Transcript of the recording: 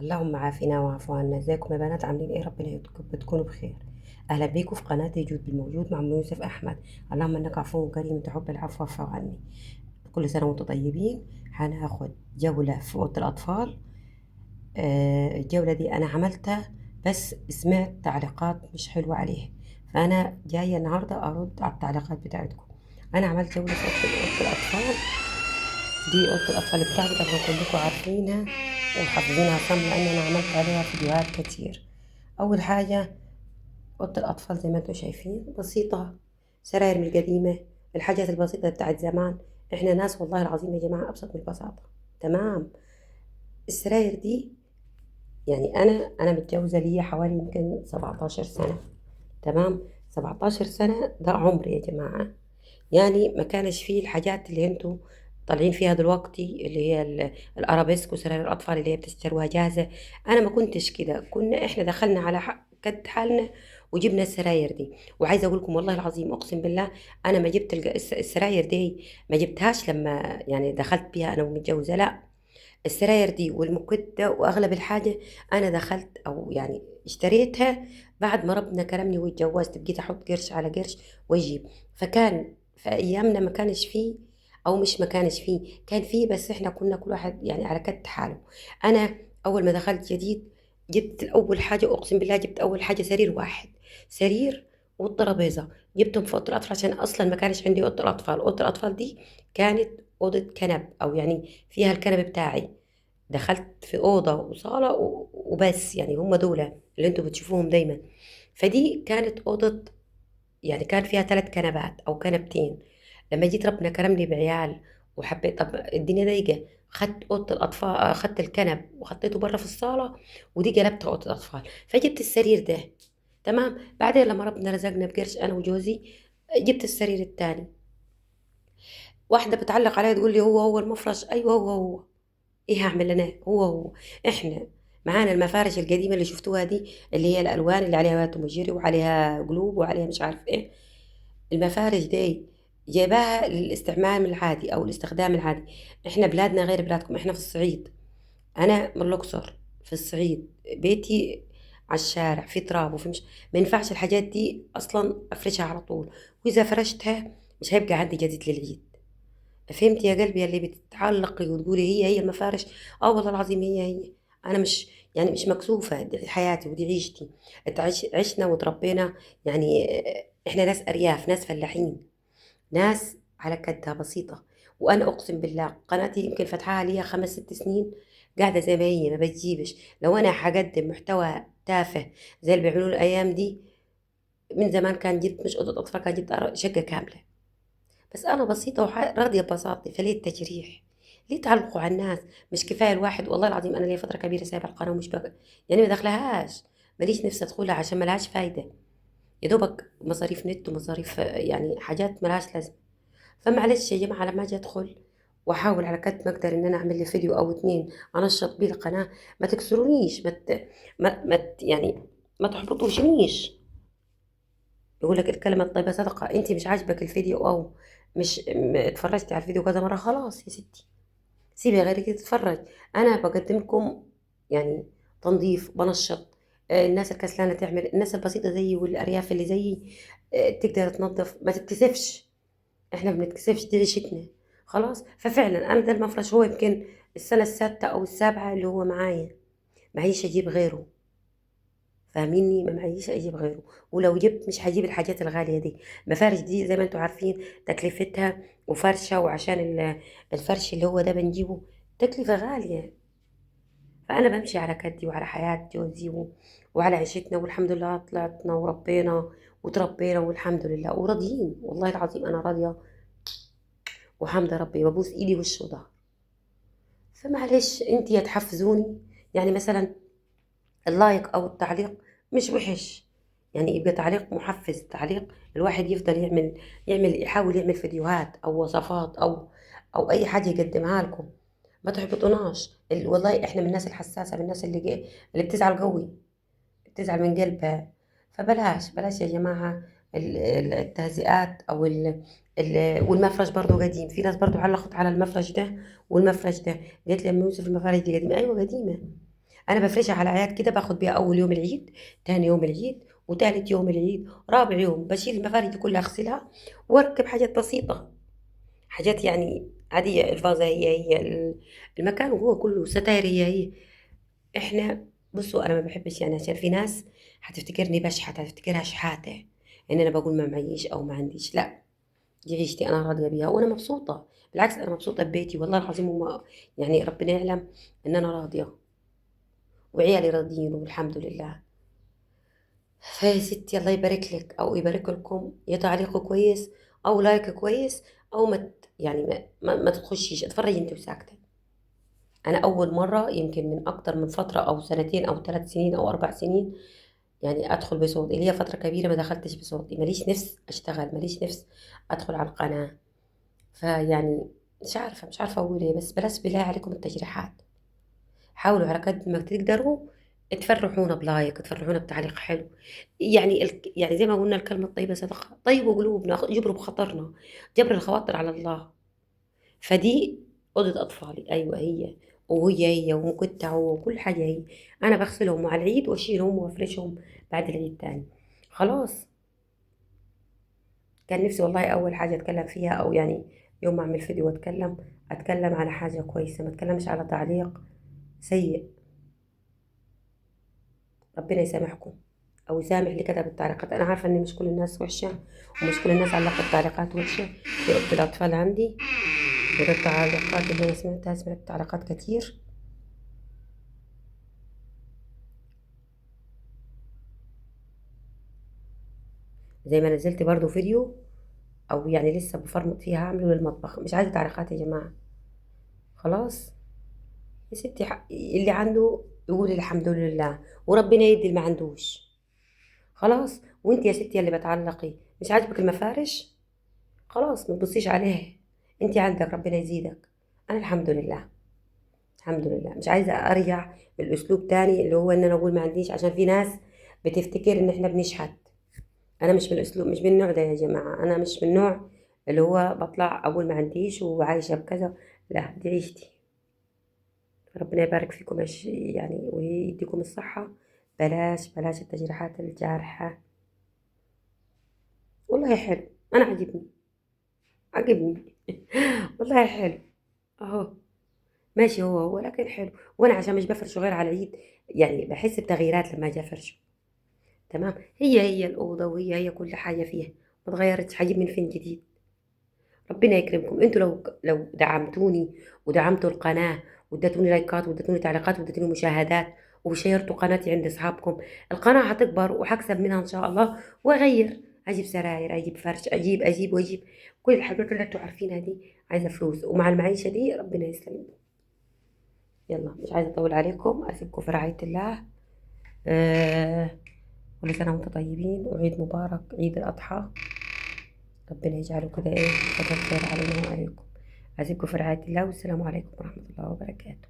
اللهم عافنا واعف عنا. ازيكم يا بنات؟ عاملين ايه؟ ربنا تكونوا بخير. اهلا بيكم في قناه جود بالموجود مع ام يوسف احمد. اللهم انك عفو كريم تحب العفو فاعف عني. كل سنه وانتم طيبين. هناخد جوله في اوضه الاطفال. الجوله دي انا عملتها بس سمعت تعليقات مش حلوه عليها، فانا جايه النهارده ارد على التعليقات بتاعتكم. انا عملت جوله في أوضة الاطفال. دي اوضه الاطفال بتاعتي طبعا كلكم عارفينها وحافظينها صم لان انا عملت عليها فيديوهات كتير. اول حاجه اوضه الاطفال زي ما انتم شايفين بسيطه، سراير من القديمه، الحاجات البسيطه بتاعت زمان. احنا ناس والله العظيم يا جماعه ابسط من البساطه. تمام. السراير دي يعني انا متجوزه لي حوالي يمكن 17 سنه. تمام. 17 سنه ده عمر يا جماعه. يعني ما كانش فيه الحاجات اللي انتوا طالعين فيها دلوقتي اللي هي الارابيسك وسراير الاطفال اللي هي بتشتروها جاهزه. انا ما كنتش كده، كنا احنا دخلنا على قد حالنا وجبنا السراير دي. وعايزه اقول لكم والله العظيم اقسم بالله، انا ما جبت السراير دي، ما جبتهاش لما يعني دخلت بيها انا ومتجوزه، لا. السراير دي والمكدة واغلب الحاجه انا دخلت او يعني اشتريتها بعد ما ربنا كرمني واتجوزت، بقيت احط قرش على قرش واجيب. فكان في ايامنا ما كانش فيه، او مش ما كانش فيه، كان فيه بس احنا كنا كل واحد يعني على قد حاله. انا اول ما دخلت جديد جبت اول حاجه، اقسم بالله جبت اول حاجه سرير واحد، سرير والترابيزه. جبتهم في اوضه الاطفال عشان اصلا ما كانش عندي اوضه الاطفال. اوضه الاطفال دي كانت اوضه كنب او يعني فيها الكنب بتاعي. دخلت في اوضه وصاله وبس، يعني هم دول اللي انتوا بتشوفوهم دايما. فدي كانت اوضه، يعني كان فيها 3 كنبات او كنبتين. لما جيت ربنا كرمني بعيال وحبيت، طب الدنيا ضيقه، خدت اوضه الاطفال، خدت الكنب وحطيته بره في الصاله، ودي قلبتها اوضه الاطفال. فجبت السرير ده. تمام. بعدين لما ربنا رزقنا بقرش انا وجوزي، جبت السرير التاني. واحده بتعلق عليا تقول لي هو المفرش، ايوه هو. ايه هعمل انا؟ هو احنا معانا المفارش القديمه اللي شفتوها دي، اللي هي الالوان اللي عليها توم وجيري وعليها قلوب وعليها مش عارف ايه. المفارش دي جايباها للاستعمال العادي او الاستخدام العادي. احنا بلادنا غير بلادكم، احنا في الصعيد. انا من الاقصر في الصعيد، بيتي على الشارع في تراب وفي مش، ما ينفعش الحاجات دي اصلا افرشها على طول، واذا فرشتها مش هيبقى عندي جديد للعيد. فهمت يا قلبي اللي بتتعلقي وتقولي هي المفارش؟ اه والله العظيم هي. انا مش يعني مش مكسوفه، دي حياتي ودي عيشتي. عشنا وتربينا. يعني احنا ناس ارياف، ناس فلاحين، ناس على قدها بسيطه. وانا اقسم بالله قناتي يمكن فتحها ليها 5 6 سنين، قاعده زي ما هي ما بتجيبش. لو انا هقدم محتوى تافه زي اللي بيعملوه الايام دي، من زمان كان جبت مش اوضه اطفال، كان جبت شقه كامله. بس أنا بسيطة وراضية ببساطتي، فليه التجريح؟ ليه تعلقوا على الناس؟ مش كفاية الواحد؟ والله العظيم أنا لي فترة كبيرة سايبة القناة ومش بقى يعني ما دخلهاش، ماليش نفسي أدخلها عشان ملهاش فايدة. يا دوبك مصاريف نت ومصاريف يعني حاجات ملهاش لازمة. فمعلش يا جماعة لما أجي أدخل وأحاول على قد ما أقدر إن أنا أعمل لي فيديو أو 2 أنشط بيه القناة، ما تكسرونيش، يعني ما تحبطوشنيش. يقول لك الكلمة الطيبة صدقة. انت مش عاجبك الفيديو او مش اتفرجتي على الفيديو كذا مرة، خلاص يا ستي سيبي غيرك تتفرج. انا بقدم لكم يعني تنظيف، بنشط. الناس الكسلانة تعمل، الناس البسيطة زيي والارياف اللي زيي تقدر تنظف ما تتكسفش. احنا ما بنتكسفش، دي عيشتنا. خلاص. ففعلا انا ده المفرش هو يمكن السنة السادسة او السابعة اللي هو معايا، معيش اجيب غيره. فاهميني؟ ما معيش اجيب غيره. ولو جبت مش هجيب الحاجات الغاليه دي. المفارش دي زي ما انتوا عارفين تكلفتها وفرشه، وعشان الفرش اللي هو ده بنجيبه تكلفه غاليه. فانا بمشي على كدي وعلى حياه جوزي وعلى عيشتنا، والحمد لله طلعتنا وربينا وتربينا والحمد لله وراضيين. والله العظيم انا راضيه وحمد ربي، ببوس ايدي وش وظهر. فمعلش انت يا تحفزوني، يعني مثلا اللايك او التعليق مش وحش، يعني يبقى تعليق محفز، تعليق الواحد يفضل يعمل يحاول يعمل فيديوهات او وصفات او اي حاجه يقدمها لكم. ما تحبطوناش. والله احنا من الناس الحساسه، من الناس اللي بتزعل قوي، بتزعل من قلبها. فبلاش يا جماعه التهزئات او والمفرش برضه قديم. في ناس برضه علقت على المفرش ده والمفرش ده، قالت لي يا أم يوسف المفارش دي قديمه. ايوه قديمه. انا بفرشها على اعياد كده، باخد بيها اول يوم العيد، تاني يوم العيد، وتالت يوم العيد، رابع يوم بشيل المفارش دي كلها اغسلها، واركب حاجات بسيطة، حاجات يعني عادية. الفازة هي المكان وهو كله ستاير هي. احنا بصوا انا ما بحبش يعني، عشان في ناس هتفتكرني بشحت، هتفتكرها شحاتة ان انا بقول ما معيش او ما عنديش. لا، دي عيشتي انا راضية بيها وانا مبسوطة. بالعكس انا مبسوطة ببيتي والله العظيم، وما يعني ربنا يعلم ان انا راضية، وعيالي راضيين والحمد لله. فيا ستي الله يبارك لك او يبارك لكم، يا تعليق كويس او لايك كويس، او يعني ما تخشيش اتفرجي انت وساكتة. انا اول مرة يمكن من اكتر من فترة او سنتين او 3 سنين او 4 سنين يعني ادخل بصوتي، اللي هي فترة كبيرة ما دخلتش بصوتي، ماليش نفس اشتغل، ماليش نفس ادخل على القناة. فيعني مش عارفة اقول ايه، بس بلاش بالله عليكم التجريحات. حاولوا على قد ما تقدروا تفرحونا بلايك، تفرحونا بتعليق حلو. يعني يعني زي ما قلنا الكلمة الطيبة صدقة، طيبوا قلوبنا، جبروا بخاطرنا، جبر الخواطر على الله. فدي أوضة أطفالي، أيوة هي، وهي ومكتة وكل حاجة هي. أنا بغسلهم مع العيد وأشيلهم وأفرشهم بعد العيد تاني. خلاص. كان نفسي والله أول حاجة أتكلم فيها، أو يعني يوم ما أعمل فيديو أتكلم على حاجة كويسة، ما أتكلمش على تعليق سيء. ربنا يسامحكم او يسامح اللي كتب التعليقات. انا عارفه ان مش كل الناس وحشه، ومش كل الناس علقت تعليقات وحشه في اوضه الاطفال عندي. وده التعليقات اللي انا سمعت تعليقات كتير. زي ما نزلت برضو فيديو، او يعني لسه بفرمط فيها، هعمله للمطبخ. مش عايزه تعليقات يا جماعه. خلاص يا ستي، اللي عنده يقول الحمد لله، وربنا يدي اللي ما عندوش. خلاص. وانت يا ستي اللي بتعلقي، مش عاجبك المفارش، خلاص ما تبصيش عليه. انت عندك ربنا يزيدك. انا الحمد لله، الحمد لله. مش عايزه ارجع الاسلوب تاني اللي هو ان انا اقول ما عنديش، عشان في ناس بتفتكر ان احنا بنشحت. انا مش من الاسلوب، مش من النوع ده يا جماعه. انا مش من النوع اللي هو بطلع اقول ما عنديش وعايشه بكذا. لا، دي عيشتي. ربنا يبارك فيكم يعني ويديكم الصحه. بلاش التجريحات الجارحه. والله حلو، انا عجبني والله حلو اهو. ماشي، هو لكن حلو. وانا عشان مش بفرشه غير على العيد، يعني بحس بتغييرات لما اجي افرشه. تمام. هي الاوضه، وهي كل حاجه فيها، ما اتغيرتش. هجيب من فين جديد؟ ربنا يكرمكم انتوا لو دعمتوني ودعمتوا القناه، واديتوني لايكات واديتوني تعليقات واديتوني مشاهدات، وشيرتوا قناتي عند اصحابكم، القناه هتكبر وهكسب منها ان شاء الله، واغير، اجيب سراير، اجيب فرش، اجيب واجيب. كل الحاجات اللي انتوا عارفينها دي عايزه فلوس، ومع المعيشه دي ربنا يسلمكم. يلا مش عايزه اطول عليكم، اسيبكم في رعايه الله. آه كل سنة وانتم طيبين، وعيد مبارك، عيد الأضحى. ربنا يجعله كده فترة خير علينا وعليكم. أسيبكم في رعاية الله، والسلام عليكم ورحمة الله وبركاته.